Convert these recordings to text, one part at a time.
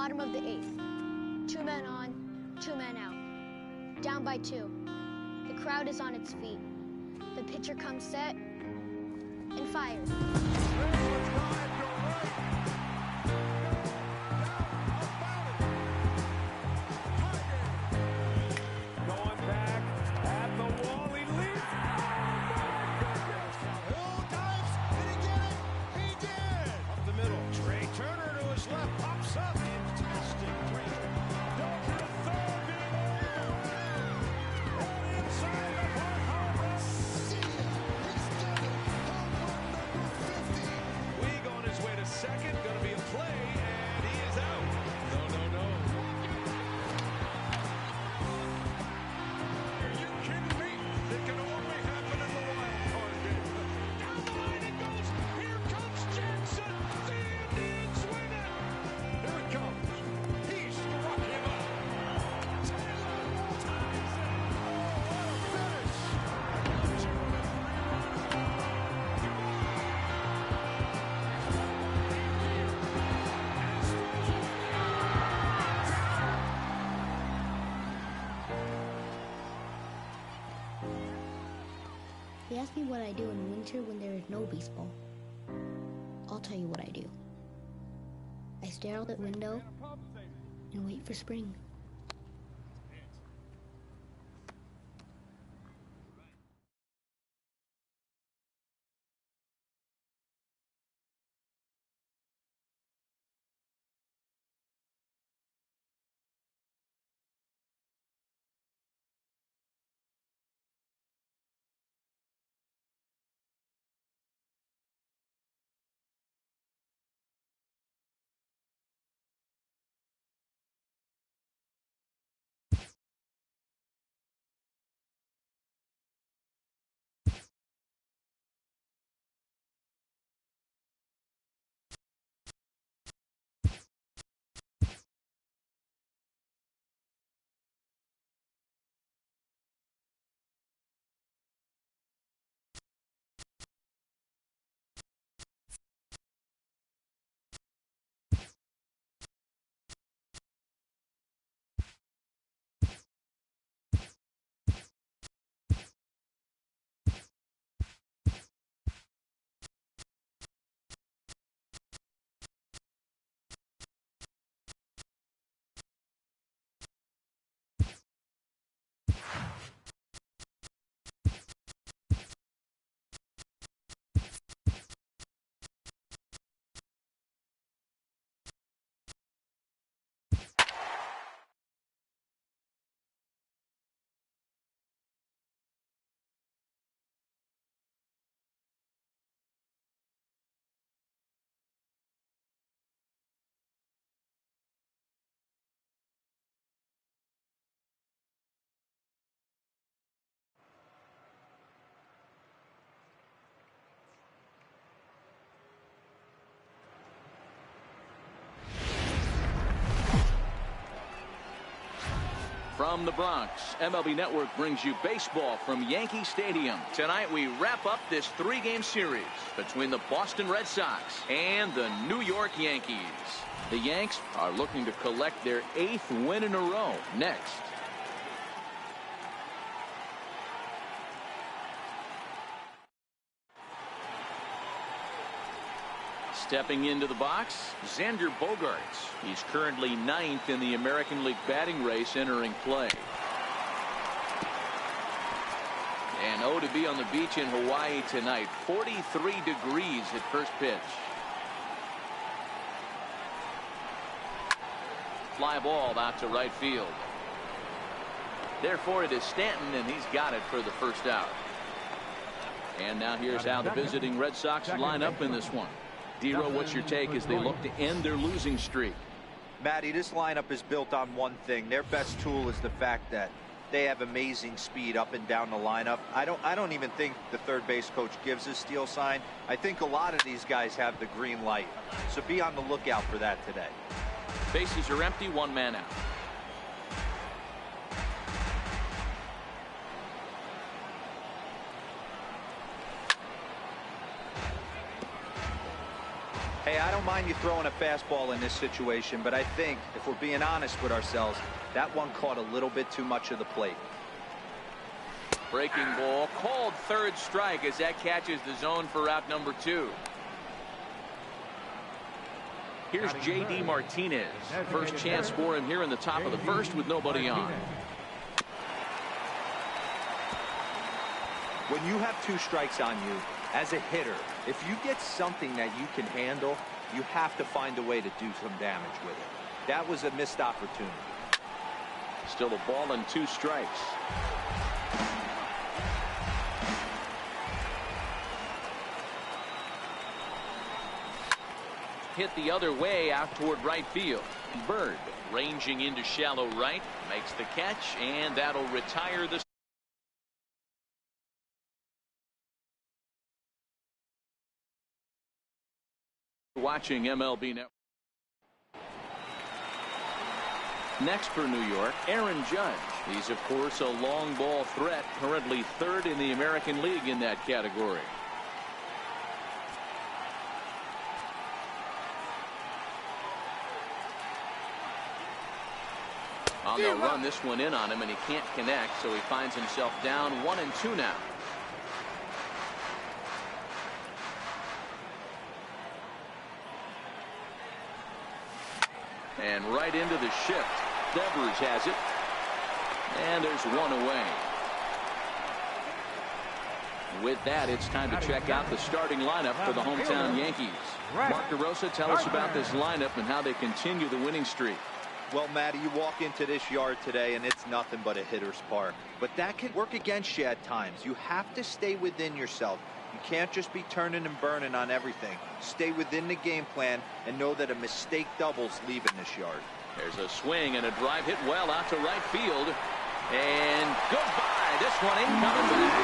Bottom of the 8th. 2 men on, 2 men out. Down by 2. The crowd is on its feet. The pitcher comes set and fires. Going back at the wall, he leaps. Hill dives, did he get it? He did! Up the middle, Trey Turner to his left, pops up. Fantastic break. Down to the third, and inside the park, home run. See ya, he's done it. Home run number 50. Weeg on his way to second, gonna be a play, and he is out. No. Are you kidding me? It can only happen in the wild card game. Down the line it goes. Here comes Jackson. The Indians win it. Here it comes. He struck him out. Taylor ties it. Oh, what a finish. 2-1. He asked me what I do in winter when there is no baseball. I'll tell you what I do. I stare out the window and wait for spring. From the Bronx, MLB Network brings you baseball from Yankee Stadium. Tonight we wrap up this 3-game series between the Boston Red Sox and the New York Yankees. The Yanks are looking to collect their 8th win in a row next. Stepping into the box, Xander Bogaerts. He's currently 9th in the American League batting race entering play. And oh, to be on the beach in Hawaii tonight. 43 degrees at first pitch. Fly ball out to right field. Therefore, it is Stanton, and he's got it for the first out. And now here's how the visiting Red Sox line up in this one. D-Row, what's your take as they look to end their losing streak? Matty, this lineup is built on one thing. Their best tool is the fact that they have amazing speed up and down the lineup. I don't even think the third base coach gives a steal sign. I think a lot of these guys have the green light. So be on the lookout for that today. Bases are empty, 1 man out. Hey, I don't mind you throwing a fastball in this situation, but I think if we're being honest with ourselves, that one caught a little bit too much of the plate. Breaking ball called third strike as that catches the zone for out number 2. Here's J.D. Martinez. First chance for him here in the top of the first with nobody on. When you have 2 strikes on you, as a hitter, if you get something that you can handle, you have to find a way to do some damage with it. That was a missed opportunity. Still a ball and 2 strikes. Hit the other way out toward right field. Bird ranging into shallow right, makes the catch, and that'll retire the. Watching MLB Network. Next for New York, Aaron Judge. He's of course a long ball threat, currently 3rd in the American League in that category. They'll run this one in on him, and he can't connect, so he finds himself down 1-2 now. And right into the shift. Devers has it. And there's one away. With that, it's time to check out the starting lineup for the hometown Yankees. Mark DeRosa, tell us about this lineup and how they continue the winning streak. Well, Matty, you walk into this yard today and it's nothing but a hitter's park. But that can work against you at times. You have to stay within yourself. You can't just be turning and burning on everything. Stay within the game plan and know that a mistake doubles leaving this yard. There's a swing and a drive hit well out to right field. And goodbye. This one ain't coming back.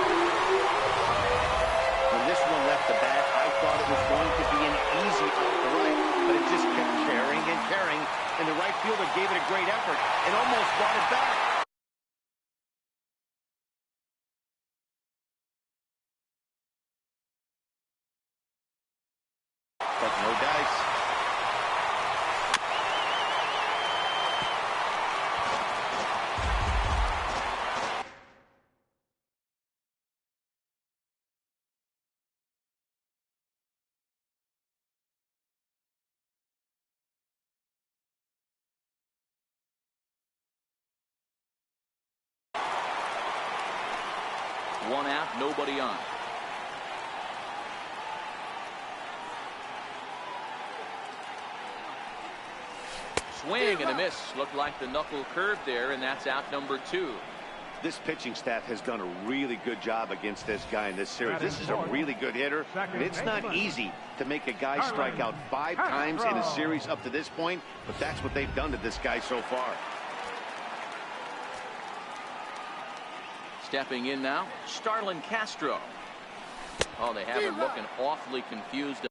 When this one left the bat, I thought it was going to be an easy out to right, but it just kept carrying and carrying, and the right fielder gave it a great effort and almost brought it back. But no dice. One out, nobody on. Swing and a miss. Looked like the knuckle curve there, and that's out number 2. This pitching staff has done a really good job against this guy in this series. This is a really good hitter, and it's not easy to make a guy strike out 5 times in a series up to this point, but that's what they've done to this guy so far. Stepping in now, Starlin Castro. Oh, they have him looking awfully confused.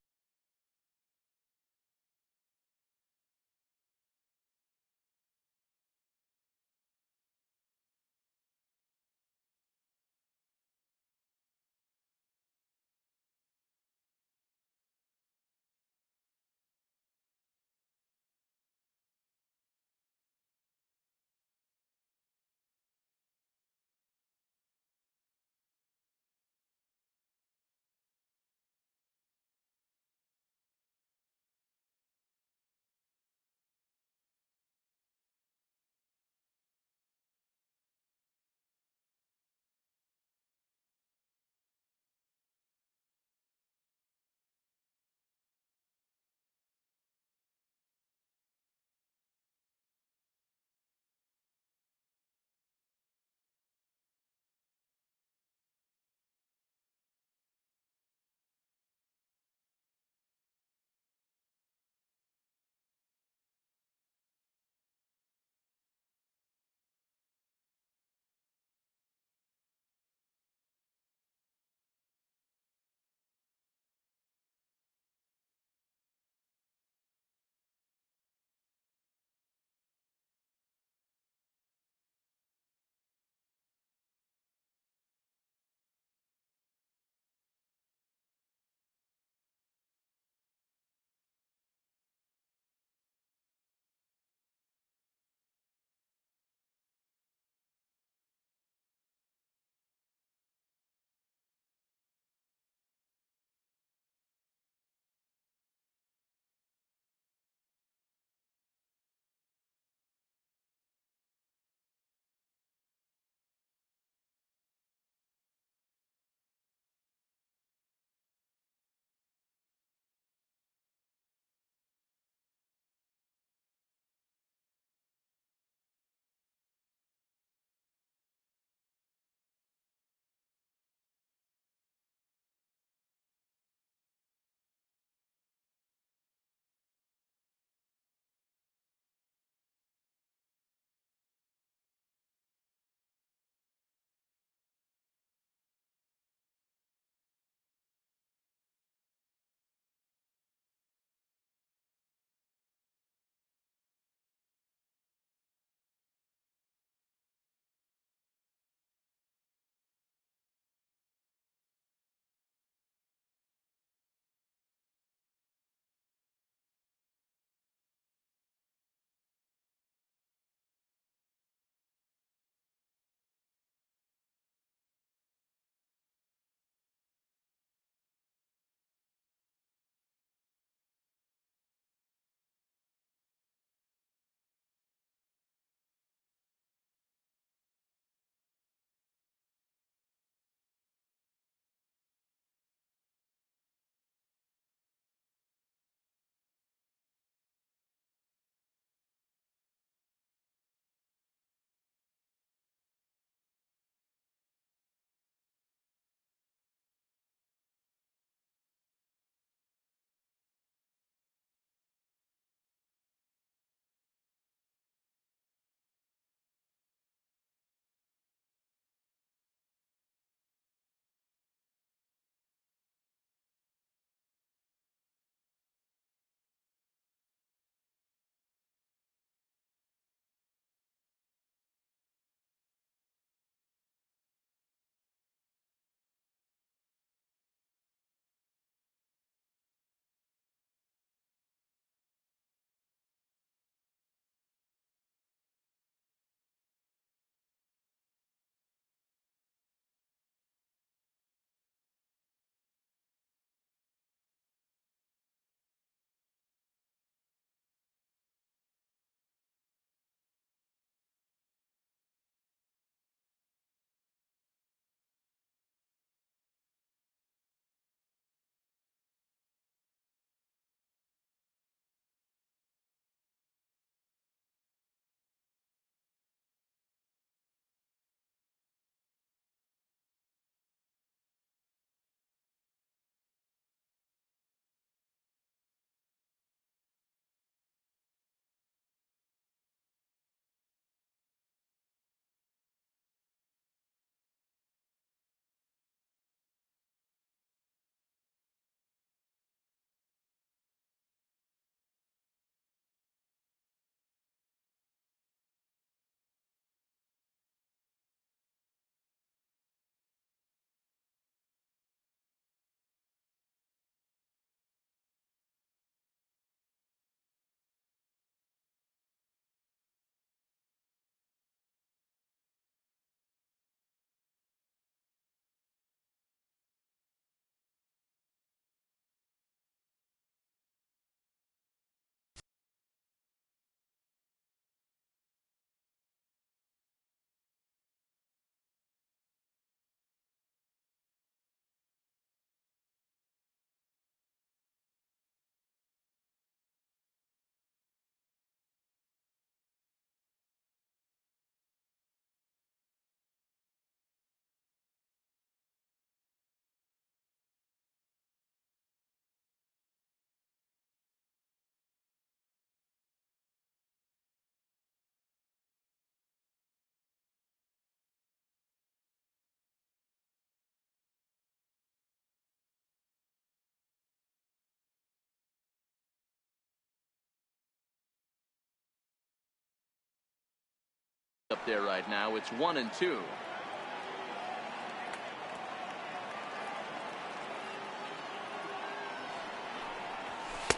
Up there right now, it's 1-2.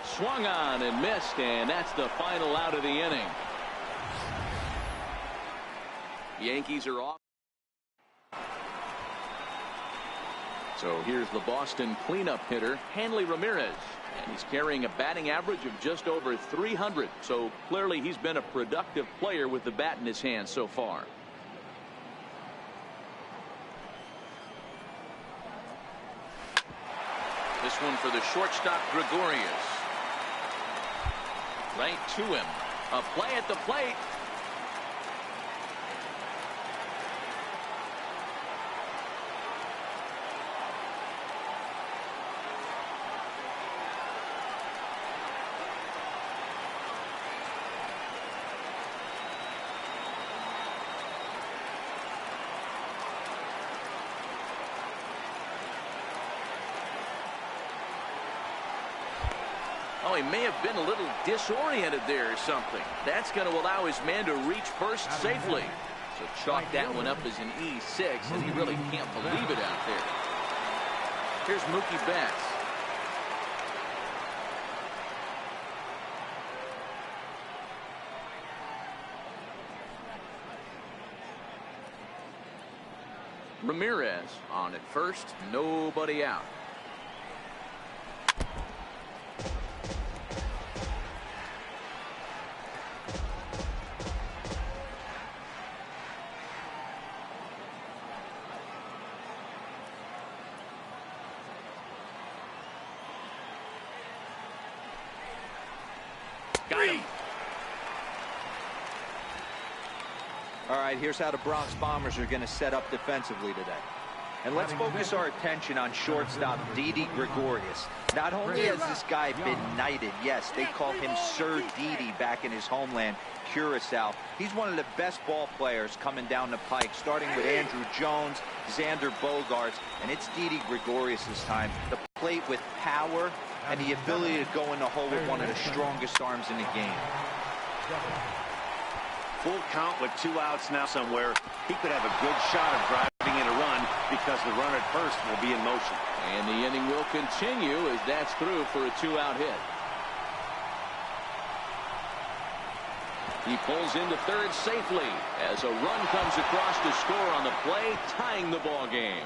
Swung on and missed, and that's the final out of the inning. Yankees are off. So here's the Boston cleanup hitter, Hanley Ramirez, and he's carrying a batting average of just over 300. So clearly he's been a productive player with the bat in his hand so far. This one for the shortstop, Gregorius. Right to him. A play at the plate. Oh, he may have been a little disoriented there or something. That's going to allow his man to reach first safely. So chalk that one up as an E6, and he really can't believe it out there. Here's Mookie Betts. Ramirez on at first, nobody out. Got him. All right, here's how the Bronx Bombers are going to set up defensively today. And let's focus our attention on shortstop Didi Gregorius. Not only has this guy been knighted, yes, they call him Sir Didi back in his homeland, Curacao. He's one of the best ball players coming down the pike, starting with Andrew Jones, Xander Bogaerts, and it's Didi Gregorius' time. The plate with power and the ability to go in the hole with one of the strongest arms in the game. Full count with 2 outs now somewhere. He could have a good shot of driving in a run because the runner at first will be in motion. And the inning will continue as that's through for a 2-out hit. He pulls into third safely as a run comes across to score on the play, tying the ball game.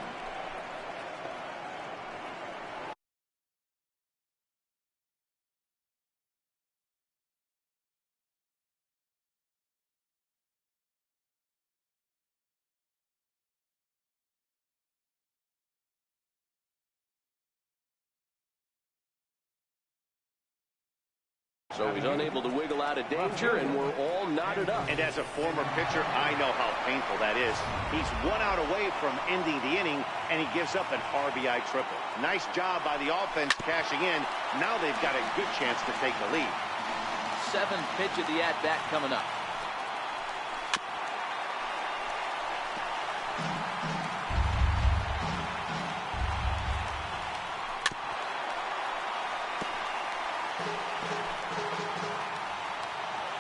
So he's unable to wiggle out of danger, and we're all knotted up. And as a former pitcher, I know how painful that is. He's 1 out away from ending the inning, and he gives up an RBI triple. Nice job by the offense cashing in. Now they've got a good chance to take the lead. 7th pitch of the at-bat coming up.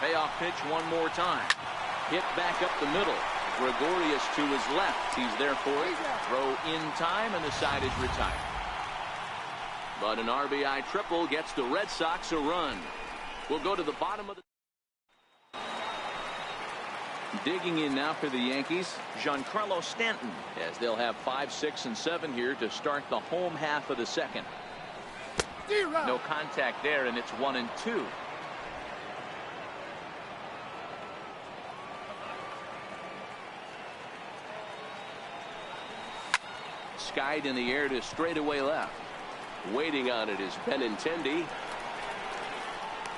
Payoff pitch one more time. Hit back up the middle. Gregorius to his left. He's there for it. Throw in time, and the side is retired. But an RBI triple gets the Red Sox a run. We'll go to the bottom of the... Digging in now for the Yankees, Giancarlo Stanton, as they'll have 5, 6, and 7 here to start the home half of the second. No contact there, and it's 1-2. Skied in the air to straightaway left. Waiting on it is Benintendi.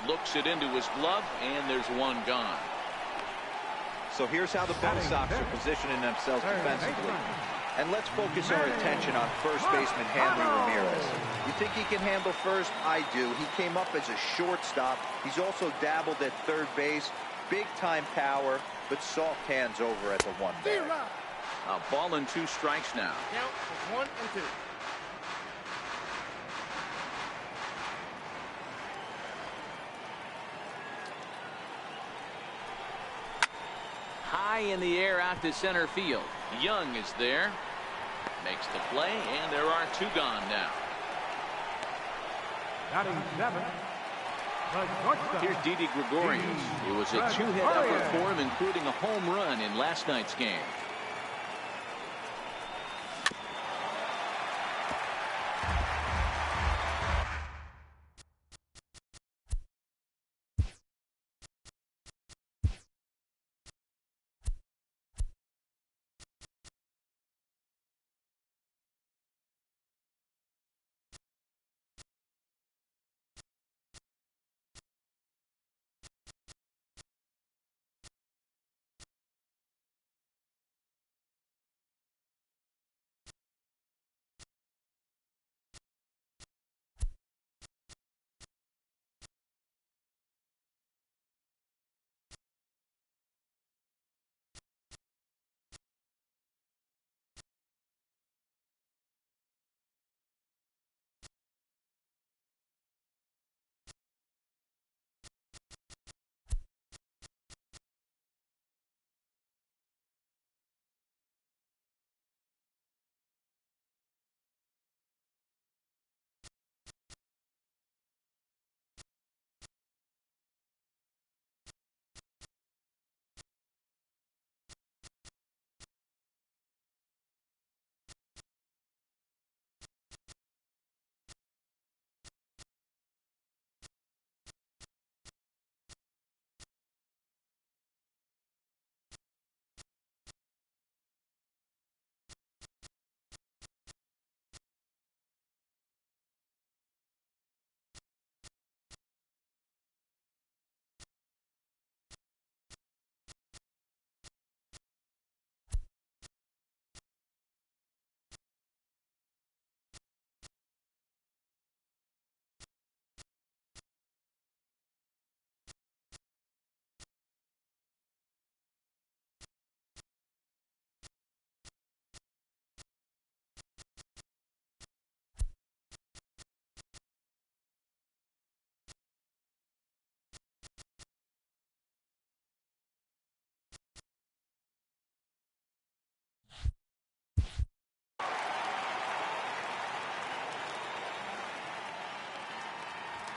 Looks it into his glove, and there's one gone. So here's how the Bell Sox are positioning themselves defensively. And let's focus our attention on first baseman Hanley Ramirez. You think he can handle first? I do. He came up as a shortstop. He's also dabbled at third base. Big-time power, but soft hands over at the 1 there. A ball and 2 strikes now. Count is 1 and 2. High high in the air out to center field. Young is there. Makes the play, and there are two gone now. Batting seven. Here's Didi Gregorius. It was a two-hit effort for him, including a home run in last night's game.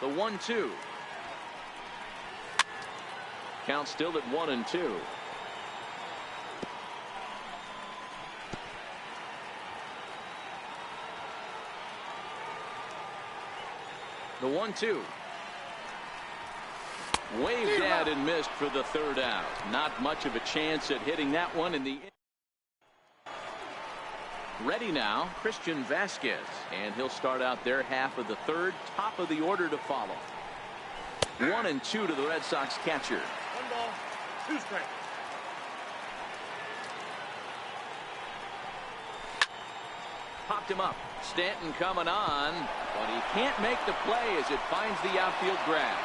The 1-2. Count still at 1-2. The 1-2. Waved at and missed for the third out. Not much of a chance at hitting that one in the. Ready now, Christian Vasquez, and he'll start out their half of the third. Top of the order to follow. 1-2 to the Red Sox catcher. 1 ball, 2 strikes. Popped him up. Stanton coming on, but he can't make the play as it finds the outfield grass.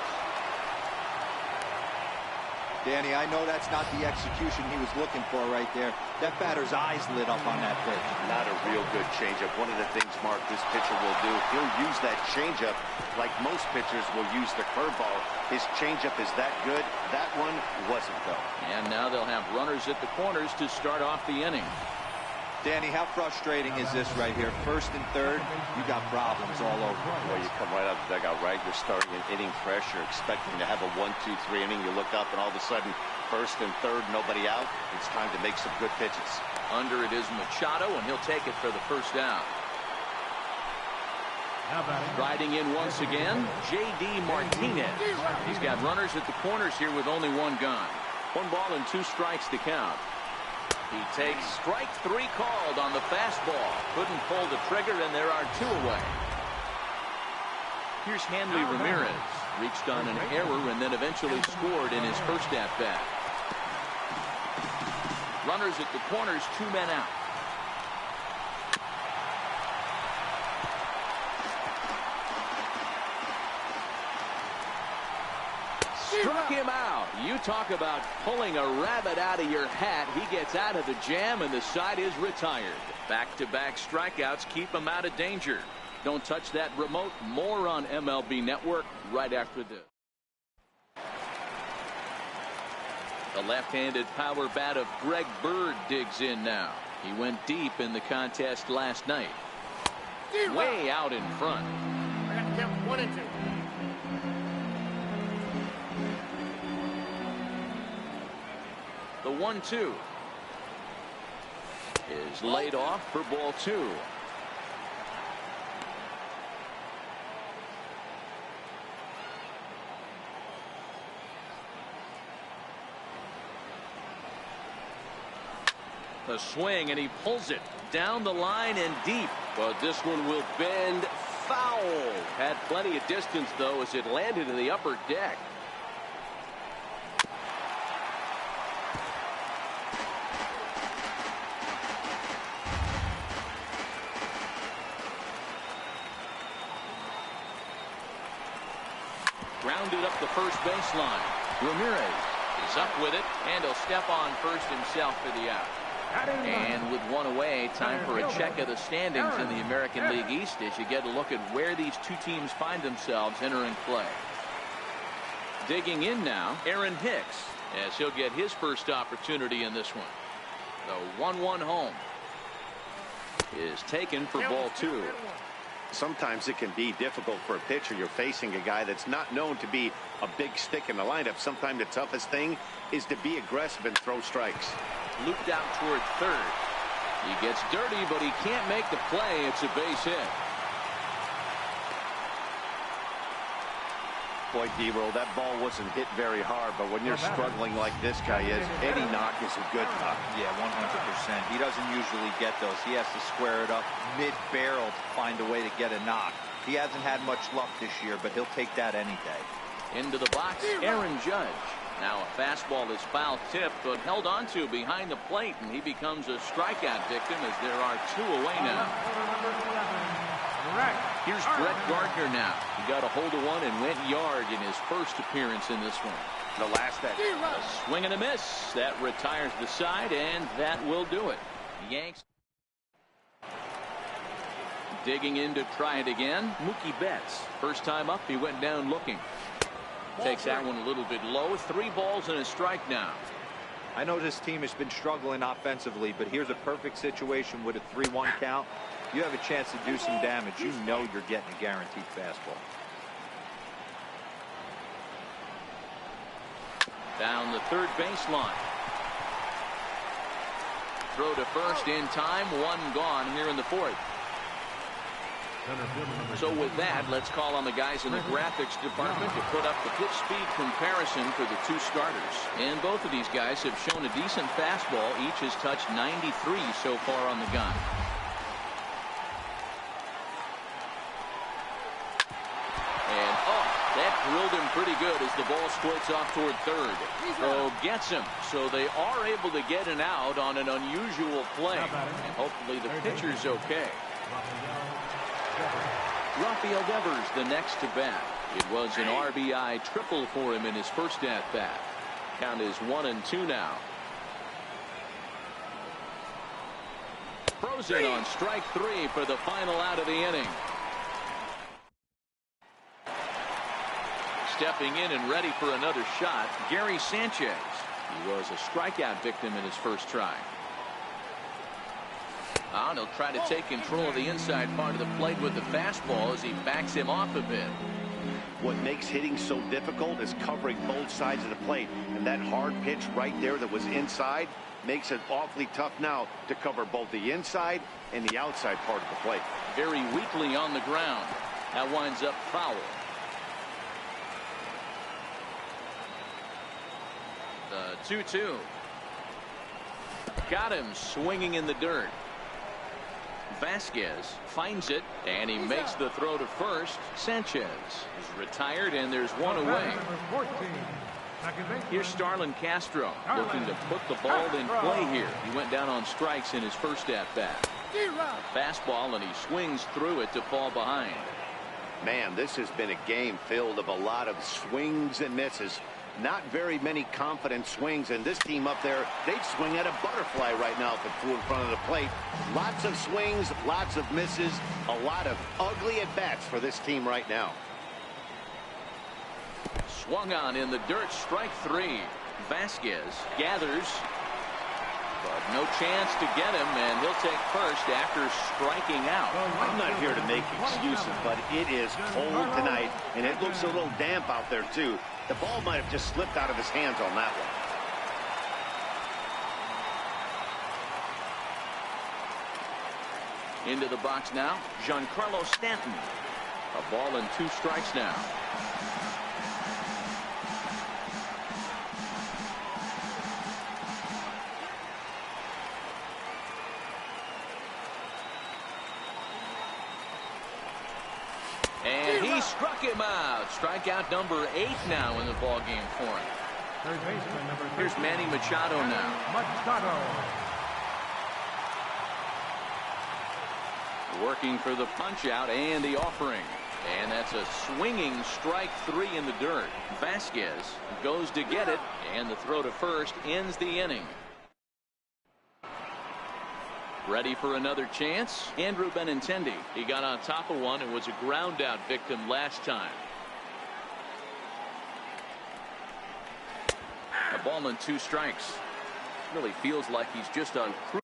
Danny, I know that's not the execution he was looking for right there. That batter's eyes lit up on that pitch. Not a real good changeup. One of the things, Mark, this pitcher will do, he'll use that changeup like most pitchers will use the curveball. His changeup is that good. That one wasn't, though. And now they'll have runners at the corners to start off the inning. Danny, how frustrating is this right here? First and third, you got problems all over. Well, you come right out of the dugout, right? You're starting an inning fresh. You're expecting to have a 1-2-3 inning. You look up, and all of a sudden, first and third, nobody out. It's time to make some good pitches. Under it is Machado, and he'll take it for the first down. Riding in once again, J.D. Martinez. He's got runners at the corners here with only one gone. 1 ball and 2 strikes to count. He takes strike 3 called on the fastball. Couldn't pull the trigger, and there are 2 away. Here's Hanley Ramirez. Reached on an error and then eventually scored in his first at-bat. Runners at the corners, 2 men out. Struck him out. You talk about pulling a rabbit out of your hat. He gets out of the jam, and the side is retired. Back-to-back strikeouts keep him out of danger. Don't touch that remote. More on MLB Network right after this. The left-handed power bat of Greg Bird digs in now. He went deep in the contest last night. Way out in front. I got to count 1 and 2. The 1-2 is laid off for ball 2. The swing, and he pulls it down the line and deep. But this one will bend foul. Had plenty of distance, though, as it landed in the upper deck. Grounded up the first baseline. Ramirez is up with it, and he'll step on first himself for the out. And with one away, time for a check of the standings in the American League East as you get a look at where these two teams find themselves entering play. Digging in now, Aaron Hicks, as he'll get his first opportunity in this one. The 1-1 home is taken for ball 2. Sometimes it can be difficult for a pitcher. You're facing a guy that's not known to be a big stick in the lineup. Sometimes the toughest thing is to be aggressive and throw strikes. Looped out toward third. He gets dirty, but he can't make the play. It's a base hit. Boy, D-Roll, that ball wasn't hit very hard, but when you're struggling like this guy is, any knock is a good knock. Yeah, 100%. He doesn't usually get those. He has to square it up mid-barrel to find a way to get a knock. He hasn't had much luck this year, but he'll take that any day. Into the box, Aaron Judge. Now a fastball is foul tipped, but held onto behind the plate, and he becomes a strikeout victim as there are 2 away now. Here's Brett Gardner now. He got a hold of one and went yard in his first appearance in this one. The last at A swing and a miss. That retires the side, and that will do it. The Yanks digging in to try it again. Mookie Betts. First time up, he went down looking. Takes that one a little bit low. 3 balls and a strike now. I know this team has been struggling offensively, but here's a perfect situation with a 3-1 count. You have a chance to do some damage. You know you're getting a guaranteed fastball. Down the third baseline. Throw to first in time. 1 gone here in the 4th. So with that, let's call on the guys in the graphics department to put up the pitch speed comparison for the 2 starters. And both of these guys have shown a decent fastball. Each has touched 93 so far on the gun. And that drilled him pretty good as the ball squirts off toward third. So gets him. So they are able to get an out on an unusual play. And hopefully the pitcher's okay. Rafael Devers the next to bat. It was an RBI triple for him in his first at bat. Count is 1-2 now. Frozen on strike 3 for the final out of the inning. Stepping in and ready for another shot, Gary Sanchez. He was a strikeout victim in his first try. And he'll try to take control of the inside part of the plate with the fastball as he backs him off a bit. What makes hitting so difficult is covering both sides of the plate. And that hard pitch right there that was inside makes it awfully tough now to cover both the inside and the outside part of the plate. Very weakly on the ground. That winds up foul. The 2-2. Got him swinging in the dirt. Vasquez finds it, and he makes the throw to first. Sanchez is retired, and there's 1 away. Here's Starlin Castro looking to put the ball in play here. He went down on strikes in his first at-bat. Fastball, and he swings through it to fall behind. Man, this has been a game filled of a lot of swings and misses. Not very many confident swings, and this team up there, they'd swing at a butterfly right now if it flew in front of the plate. Lots of swings, lots of misses, a lot of ugly at-bats for this team right now. Swung on in the dirt, strike 3. Vasquez gathers, but no chance to get him, and he'll take first after striking out. I'm not here to make excuses, but it is cold tonight, and it looks a little damp out there, too. The ball might have just slipped out of his hands on that one. Into the box now, Giancarlo Stanton. A ball and 2 strikes now. And he struck him out. Strikeout number 8 now in the ball game for him. Here's Manny Machado now. Working for the punch out and the offering. And that's a swinging strike 3 in the dirt. Vasquez goes to get it, and the throw to first ends the inning. Ready for another chance? Andrew Benintendi. He got on top of one and was a ground out victim last time. A ball and 2 strikes. Really feels like he's just on cruise.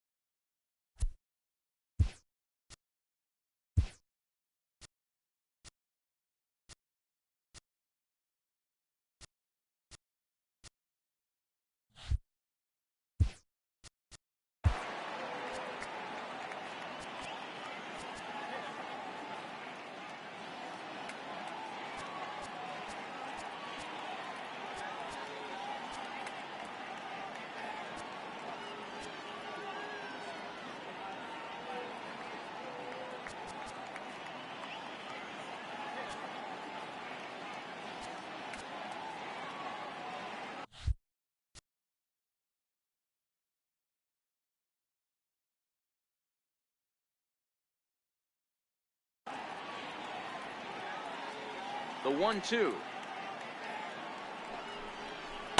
The 1-2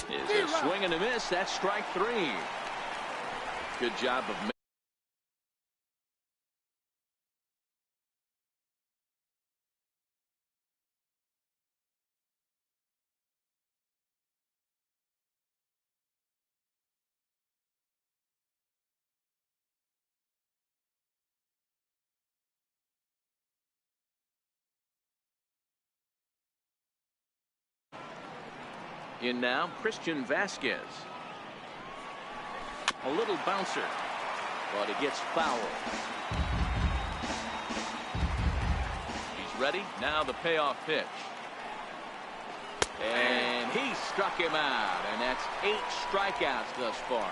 is a swing and a miss. That's strike 3. Good job of in now, Christian Vasquez. A little bouncer, but it gets fouled. He's ready. Now the payoff pitch. And he struck him out, and that's 8 strikeouts thus far.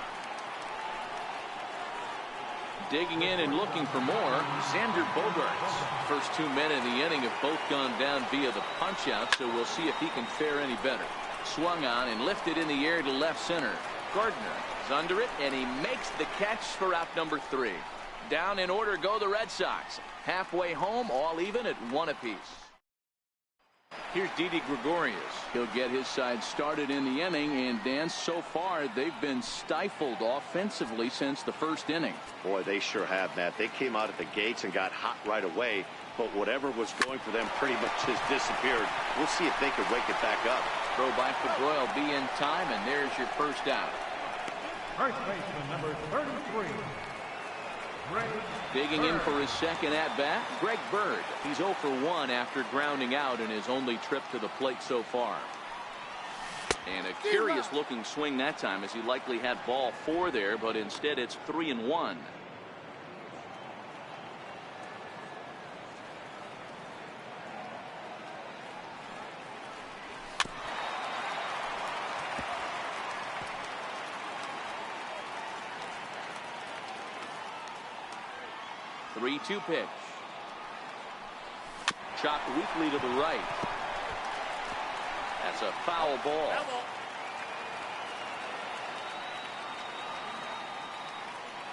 Digging in and looking for more, Xander Bogaerts. First 2 men in the inning have both gone down via the punch out, so we'll see if he can fare any better. Swung on and lifted in the air to left center. Gardner is under it, and he makes the catch for out number 3. Down in order go the Red Sox. Halfway home, all even at 1 apiece. Here's Didi Gregorius. He'll get his side started in the inning, and Dan, so far they've been stifled offensively since the first inning. Boy, they sure have, Matt. They came out at the gates and got hot right away, but whatever was going for them pretty much has disappeared. We'll see if they can wake it back up. Throw by Pedroia will be in time, and there's your first out. First baseman number 33. Digging in for his second at-bat, Greg Bird. He's 0 for 1 after grounding out in his only trip to the plate so far. And a curious-looking swing that time, as he likely had ball 4 there, but instead it's 3-1. Three-two pitch. Chopped weakly to the right. That's a foul ball.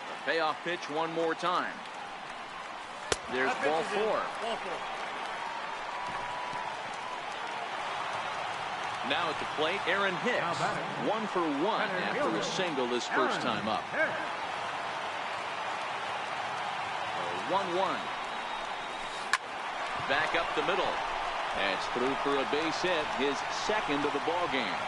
The payoff pitch one more time. There's ball 4. Now at the plate, Aaron Hicks. 1 for 1 after a single his first time up. 1-1. Back up the middle. That's through for a base hit, his second of the ball game.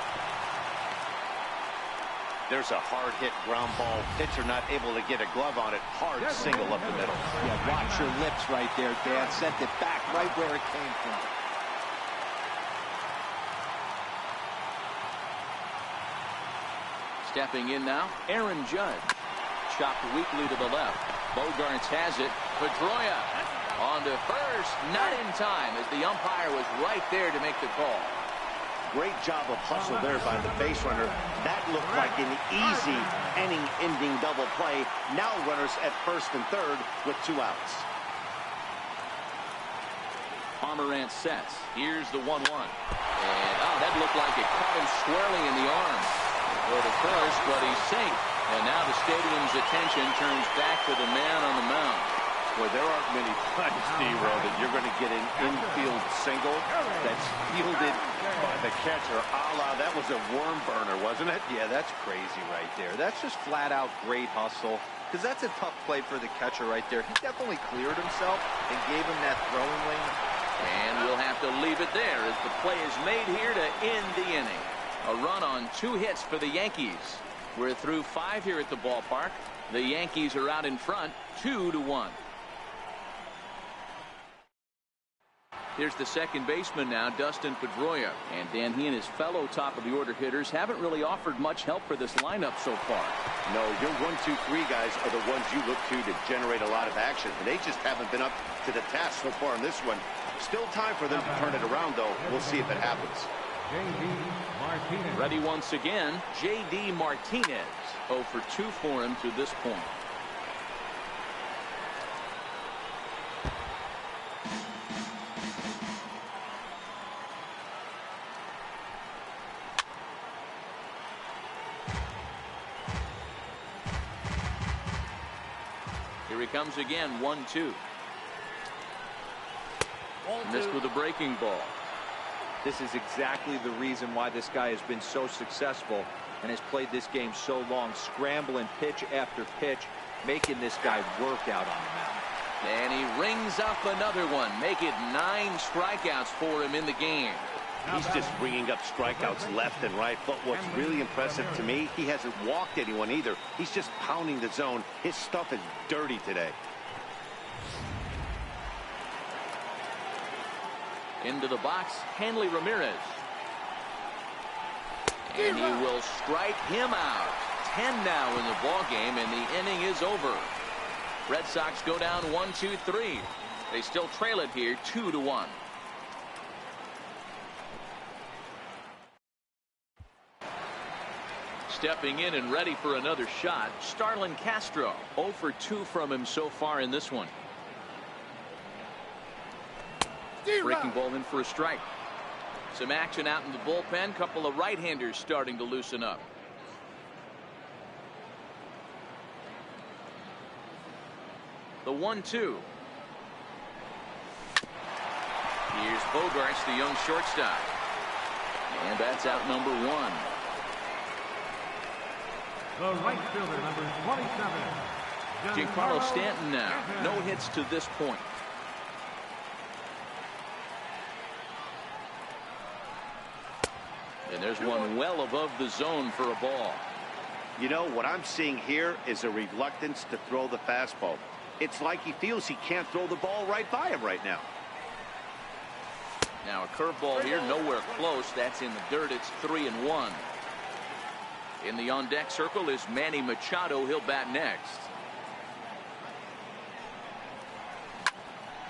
There's a hard-hit ground ball. Pitcher not able to get a glove on it. Hard single up the middle. Yeah, watch your lips right there, Dan. Sent it back right where it came from. Stepping in now, Aaron Judge. Chopped weakly to the left. Bogarts has it. Pedroia on to first. Not in time as the umpire was right there to make the call. Great job of hustle there by the base runner. That looked like an easy inning-ending double play. Now runners at first and third with 2 outs. Pomerantz sets. Here's the 1-1. And, that looked like it caught him squarely in the arm. Go to first, but he's safe. And now the stadium's attention turns back to the man on the mound. Well, there aren't many times, D-Row, that you're going to get an infield single that's fielded by the catcher. That was a worm burner, wasn't it? Yeah, that's crazy right there. That's just flat-out great hustle, because that's a tough play for the catcher right there. He definitely cleared himself and gave him that throwing lane. And we'll have to leave it there as the play is made here to end the inning. A run on 2 hits for the Yankees. We're through 5 here at the ballpark. The Yankees are out in front, 2-1. Here's the second baseman now, Dustin Pedroia. And Dan, he and his fellow top-of-the-order hitters haven't really offered much help for this lineup so far. No, your 1, 2, 3 guys are the ones you look to generate a lot of action. And they just haven't been up to the task so far in this one. Still time for them to turn it around, though. We'll see if it happens. Ready once again, J.D. Martinez. 0 for 2 for him to this point. Here he comes again, 1-2. Missed with a breaking ball. This is exactly the reason why this guy has been so successful and has played this game so long, scrambling pitch after pitch, making this guy work out on the mound. And he rings up another one, make it 9 strikeouts for him in the game. He's just bringing up strikeouts left and right. But what's really impressive to me, he hasn't walked anyone either. He's just pounding the zone. His stuff is dirty today. Into the box, Hanley Ramirez. And he will strike him out. 10 now in the ball game, and the inning is over. Red Sox go down 1-2-3. They still trail it here 2-1. Stepping in and ready for another shot, Starlin Castro. 0 for 2 from him so far in this one. Breaking ball in for a strike. Some action out in the bullpen. Couple of right-handers starting to loosen up. The 1-2. Here's Bogarts, the young shortstop. And that's out number 1. The right fielder, number 27. Giancarlo Stanton now. No hits to this point. And there's one well above the zone for a ball. You know, what I'm seeing here is a reluctance to throw the fastball. It's like he feels he can't throw the ball right by him right now. Now a curveball here, nowhere close. That's in the dirt. It's 3-1. In the on-deck circle is Manny Machado. He'll bat next.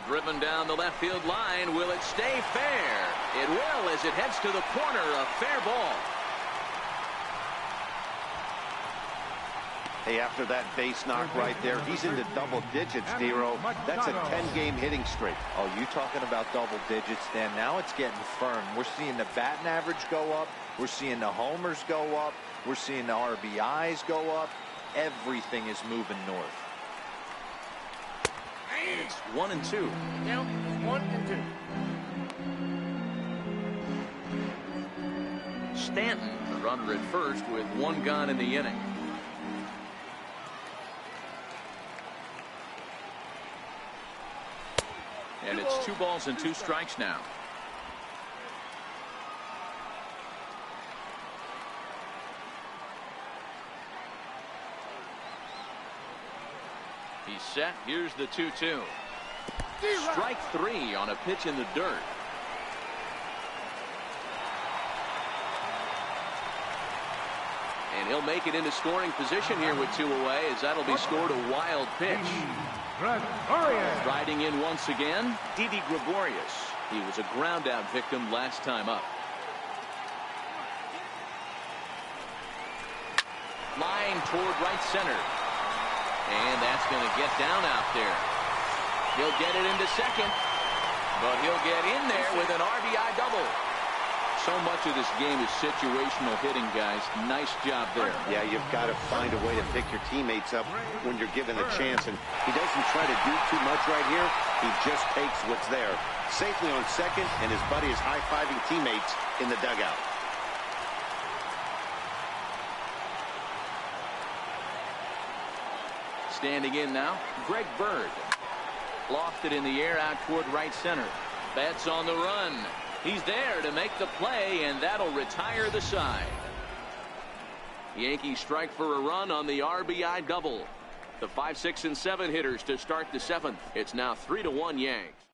Driven down the left field line. Will it stay fair? It will as it heads to the corner. A fair ball. Hey, after that base knock right there, he's into double digits, D-Row. That's a 10-game hitting streak. Oh, you talking about double digits, Dan? Now it's getting firm. We're seeing the batting average go up. We're seeing the homers go up. We're seeing the RBIs go up. Everything is moving north. It's 1-2. Now 1-2. Stanton, the runner at first with 1 gone in the inning. And it's 2 balls and 2 strikes now. He's set. Here's the 2-2. Strike 3 on a pitch in the dirt. And he'll make it into scoring position here with 2 away, as that'll be scored a wild pitch. Riding in once again, Didi Gregorius. He was a ground out victim last time up. Line toward right center. And that's going to get down out there. He'll get it into second. But he'll get in there with an RBI double. So much of this game is situational hitting, guys. Nice job there. Yeah, you've got to find a way to pick your teammates up when you're given the chance. And he doesn't try to do too much right here. He just takes what's there. Safely on second, and his buddy is high-fiving teammates in the dugout. Standing in now, Greg Bird. Lofted in the air out toward right center. Betts on the run. He's there to make the play, and that'll retire the side. Yankees strike for a run on the RBI double. The 5, 6, and 7 hitters to start the 7th. It's now 3-1 Yanks.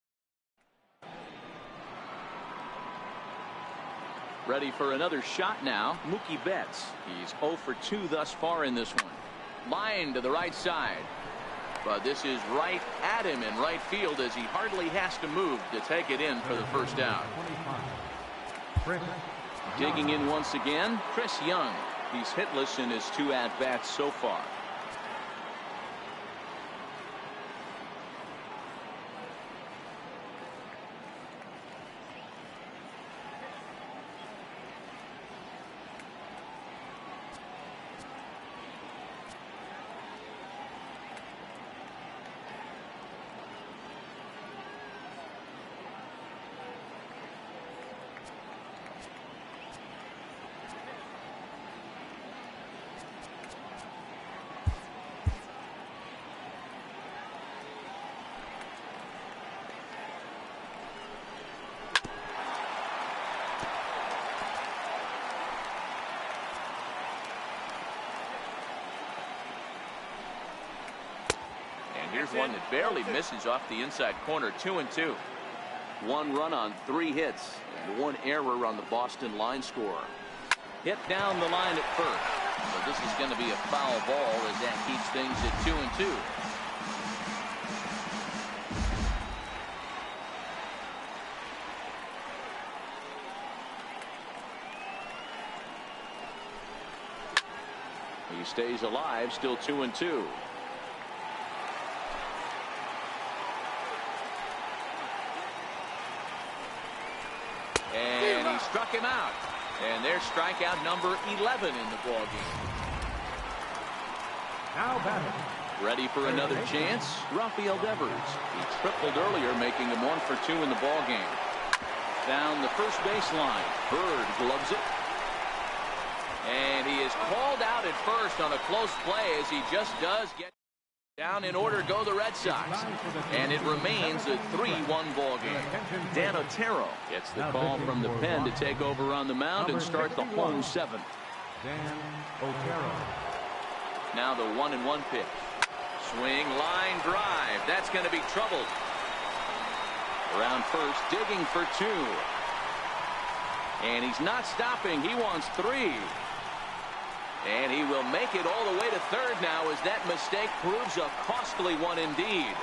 Ready for another shot now, Mookie Betts. He's 0 for 2 thus far in this one. Line to the right side. But this is right at him in right field, as he hardly has to move to take it in for the first out. Digging in once again, Chris Young. He's hitless in his 2 at-bats so far. Here's one that barely misses off the inside corner. 2-2. 1 run on 3 hits and 1 error on the Boston line score. Hit down the line at first. So this is going to be a foul ball, as that keeps things at 2-2. He stays alive, still 2-2. And he struck him out. And there's strikeout number 11 in the ballgame. Now batting. Ready for another chance, Rafael Devers. He tripled earlier, making him 1 for 2 in the ballgame. Down the first baseline. Bird gloves it. And he is called out at first on a close play, as he just does get down. In order go the Red Sox. And it remains a 3-1 ball game. Dan Otero gets the call from the pen to take over on the mound and start the home 7th. Dan Otero. Now the 1-1 pitch. Swing, line drive. That's going to be troubled. Around first, digging for 2. And he's not stopping. He wants 3. And he will make it all the way to third now, as that mistake proves a costly one indeed.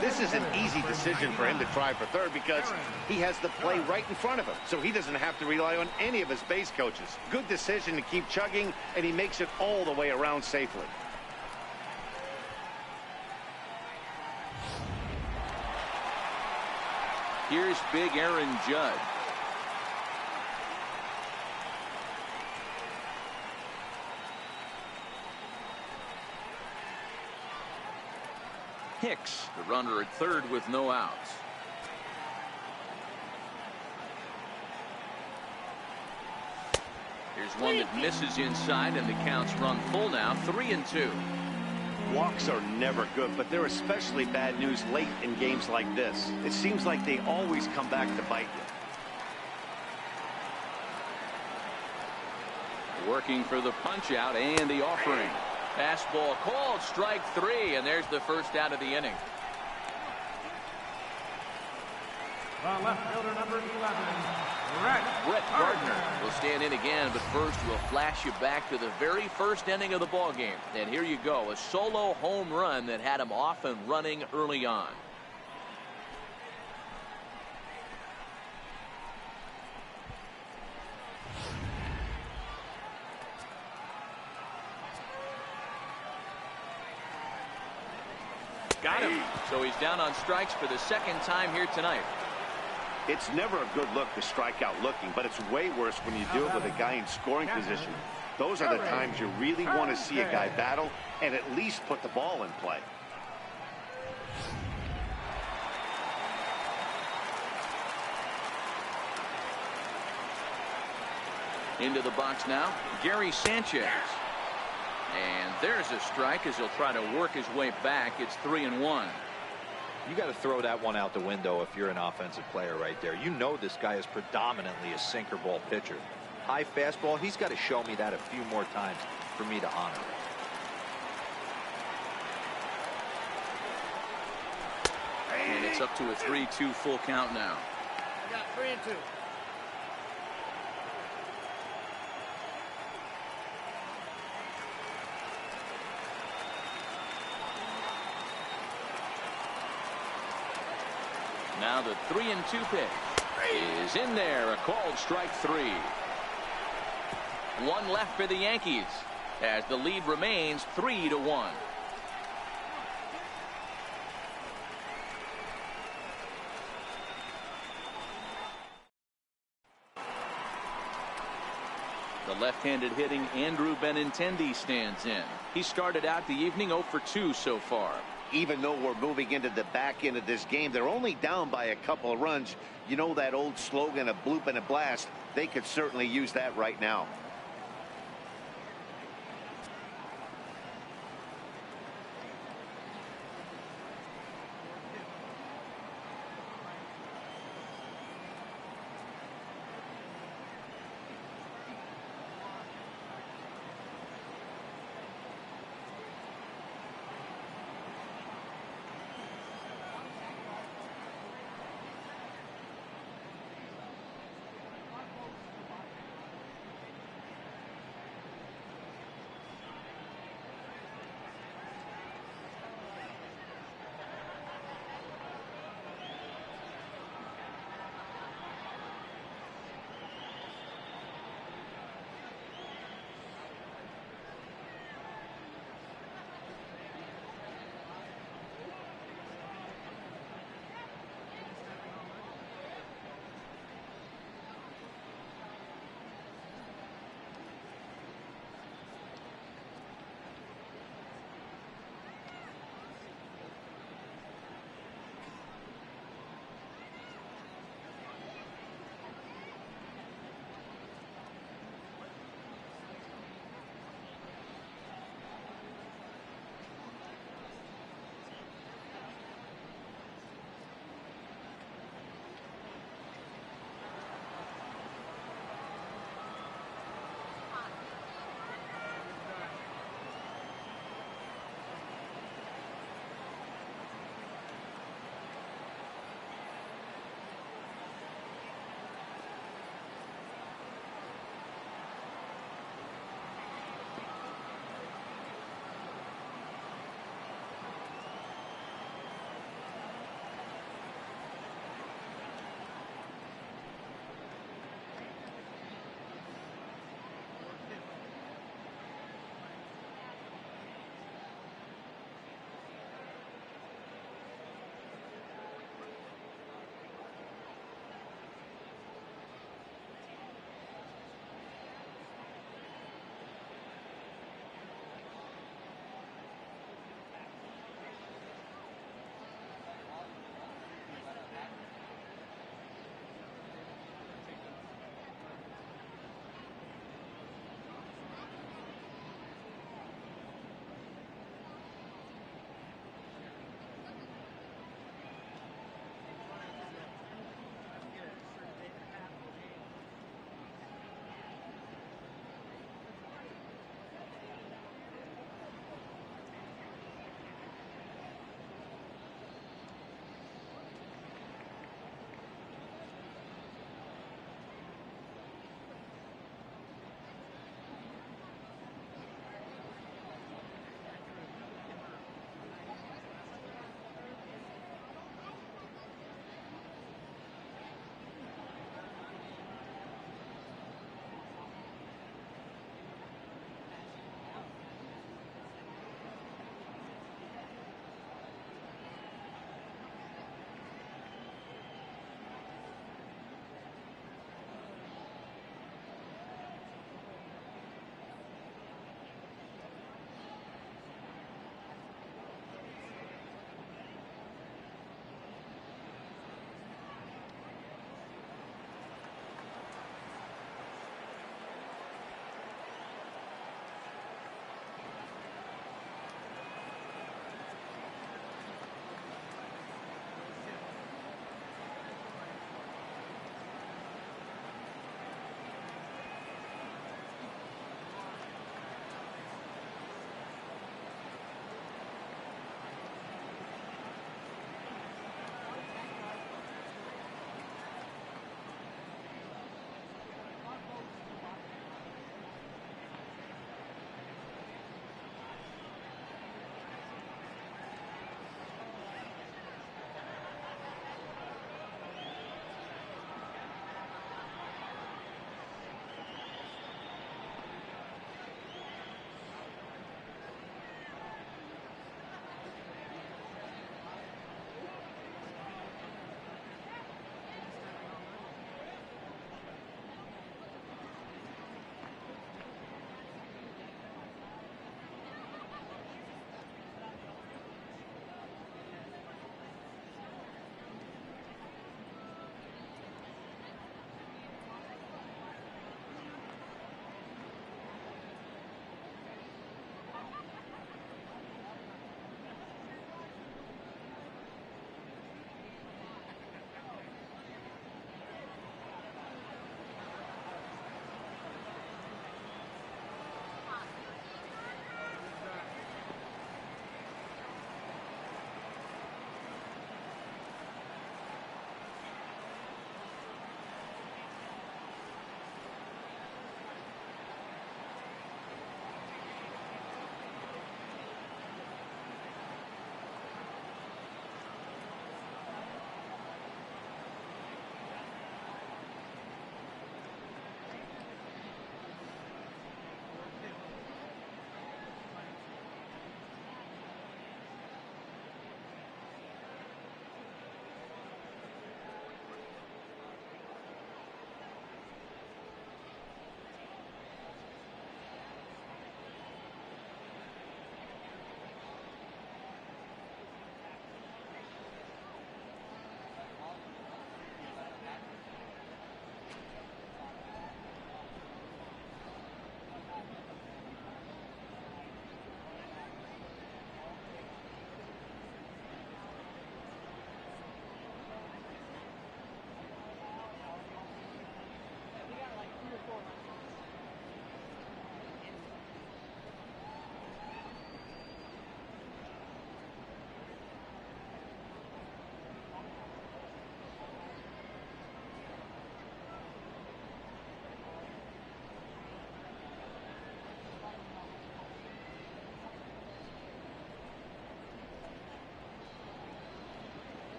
This is an easy decision for him to try for third, because he has the play right in front of him, so he doesn't have to rely on any of his base coaches. Good decision to keep chugging, and he makes it all the way around safely. Here's big Aaron Judge. Hicks, the runner at third with no outs. Here's one that misses inside, and the count's run full now, 3-2. Walks are never good, but they're especially bad news late in games like this. It seems like they always come back to bite you. Working for the punch out and the offering. Fastball called, strike 3, and there's the first out of the inning. The left fielder, number 11, Brett Gardner will stand in again, but first we'll flash you back to the very first inning of the ball game. And here you go, a solo home run that had him off and running early on. Got him. So he's down on strikes for the second time here tonight. It's never a good look to strike out looking, but it's way worse when you do it with a guy in scoring position. Those are the times you really want to see a guy battle and at least put the ball in play. Into the box now, Gary Sanchez. And there's a strike as he'll try to work his way back. It's 3-1. You got to throw that one out the window if you're an offensive player right there. You know this guy is predominantly a sinker ball pitcher. High fastball, he's got to show me that a few more times for me to honor it. And it's up to a 3-2 full count now. I got 3-2. Now the 3-2 pitch is in there. A called strike 3. One left for the Yankees as the lead remains 3-1. The left-handed hitting Andrew Benintendi stands in. He started out the evening 0 for 2 so far. Even though we're moving into the back end of this game, they're only down by a couple of runs. You know that old slogan, a bloop and a blast. They could certainly use that right now.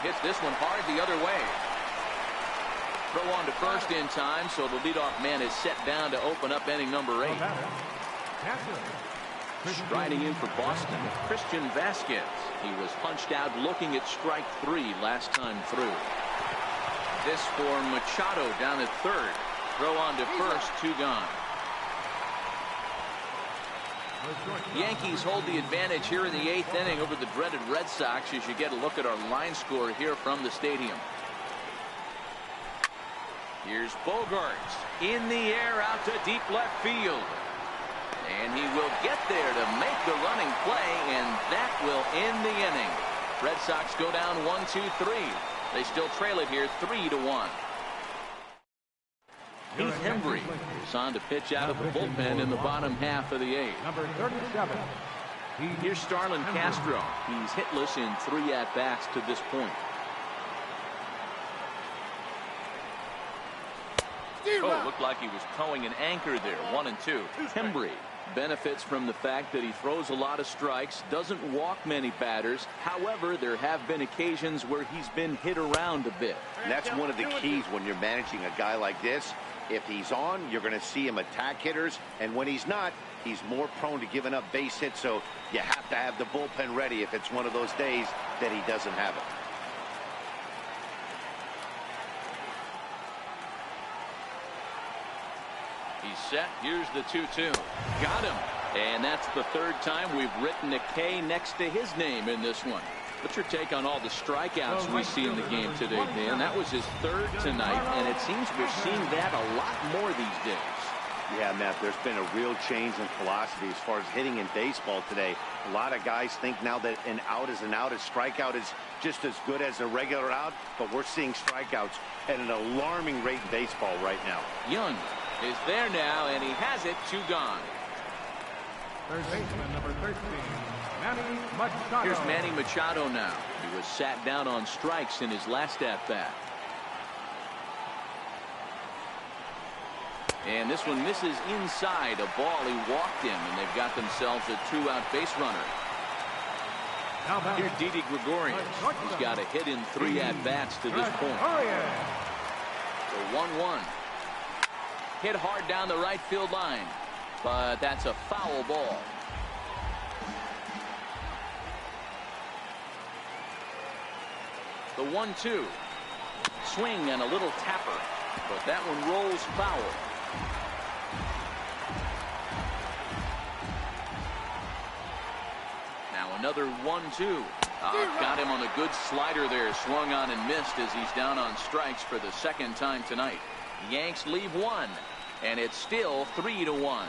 Hits this one hard the other way. Throw on to first in time, so the leadoff man is set down to open up inning number 8. Striding in for Boston, Christian Vasquez. He was punched out looking at strike 3 last time through. This for Machado down at third. Throw on to first, 2 gone. Yankees hold the advantage here in the 8th inning over the dreaded Red Sox as you get a look at our line score here from the stadium. Here's Bogarts in the air out to deep left field. And he will get there to make the running play, and that will end the inning. Red Sox go down 1-2-3. They still trail it here 3-1. Heath Hembry is on to pitch out of the bullpen in the bottom half of the 8th. Number 37. Here's Starlin Castro. He's hitless in 3 at-bats to this point. Oh, looked like he was towing an anchor there. 1-2. Hembry benefits from the fact that he throws a lot of strikes, doesn't walk many batters. However, there have been occasions where he's been hit around a bit. And that's one of the keys when you're managing a guy like this. If he's on, you're going to see him attack hitters, and when he's not, he's more prone to giving up base hits, so you have to have the bullpen ready if it's one of those days that he doesn't have it. He's set. Here's the 2-2. Got him. And that's the 3rd time we've written a K next to his name in this one. What's your take on all the strikeouts we see in the game today, Dan? That was his 3rd tonight, and it seems we're seeing that a lot more these days. Yeah, Matt, there's been a real change in philosophy as far as hitting in baseball today. A lot of guys think now that an out is an out. A strikeout is just as good as a regular out, but we're seeing strikeouts at an alarming rate in baseball right now. Young is there now, and he has it. 2 gone. Third baseman, number 13, Manny Machado. Here's Manny Machado now. He was sat down on strikes in his last at-bat. And this one misses inside. A ball he walked in, and they've got themselves a 2-out base runner. Here's Didi Gregorius. He's got a hit in 3 at-bats to this point. The 1-1. Hit hard down the right field line, but that's a foul ball. The 1-2. Swing and a little tapper, but that one rolls foul. Now another 1-2. Got him on a good slider there. Swung on and missed as he's down on strikes for the 2nd time tonight. Yanks leave 1, and it's still 3-1.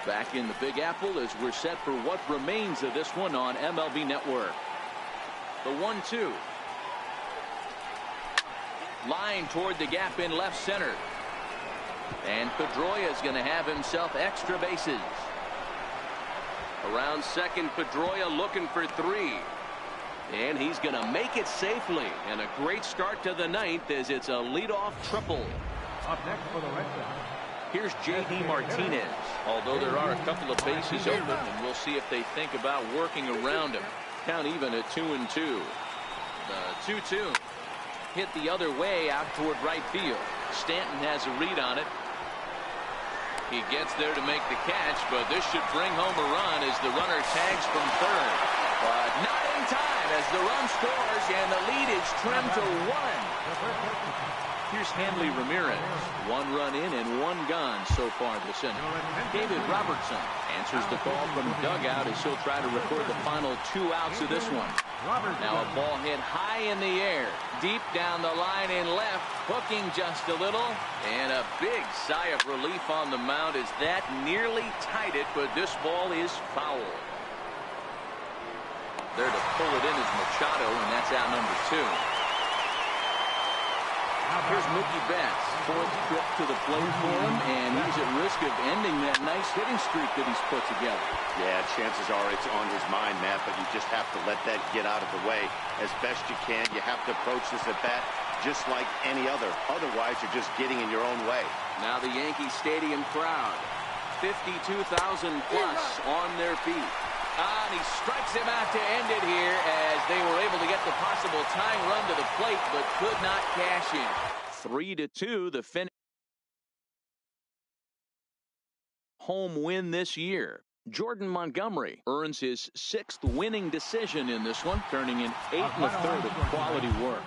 Back in the Big Apple as we're set for what remains of this one on MLB Network. The 1-2. Line toward the gap in left center. And Pedroia is going to have himself extra bases. Around second, Pedroia looking for 3. And he's going to make it safely. And a great start to the 9th as it's a leadoff triple. Up next for the Red Sox. Here's J.D. Martinez. Although there are a couple of bases open, and we'll see if they think about working around him. Count even at 2-2. The 2-2 hit the other way out toward right field. Stanton has a read on it. He gets there to make the catch, but this should bring home a run as the runner tags from third. But not in time as the run scores, and the lead is trimmed to 1. Here's Hanley Ramirez. 1 run in and 1 gone so far this inning. David Robertson answers the call from dugout as he'll try to record the final 2 outs of this one. Now a ball hit high in the air, deep down the line in left, hooking just a little, and a big sigh of relief on the mound as that nearly tied it, but this ball is foul. There to pull it in is Machado, and that's out number 2. Here's Mookie Betts, 4th trip to the plate for him, and he's at risk of ending that nice hitting streak that he's put together. Yeah, chances are it's on his mind, Matt, but you just have to let that get out of the way as best you can. You have to approach this at bat just like any other. Otherwise, you're just getting in your own way. Now the Yankee Stadium crowd, 52,000 plus on their feet. And he strikes him out to end it here as they were able to get the possible tying run to the plate, but could not cash in. 3-2, the finish. Home win this year. Jordan Montgomery earns his 6th winning decision in this one, turning in 8 1/3 of quality work.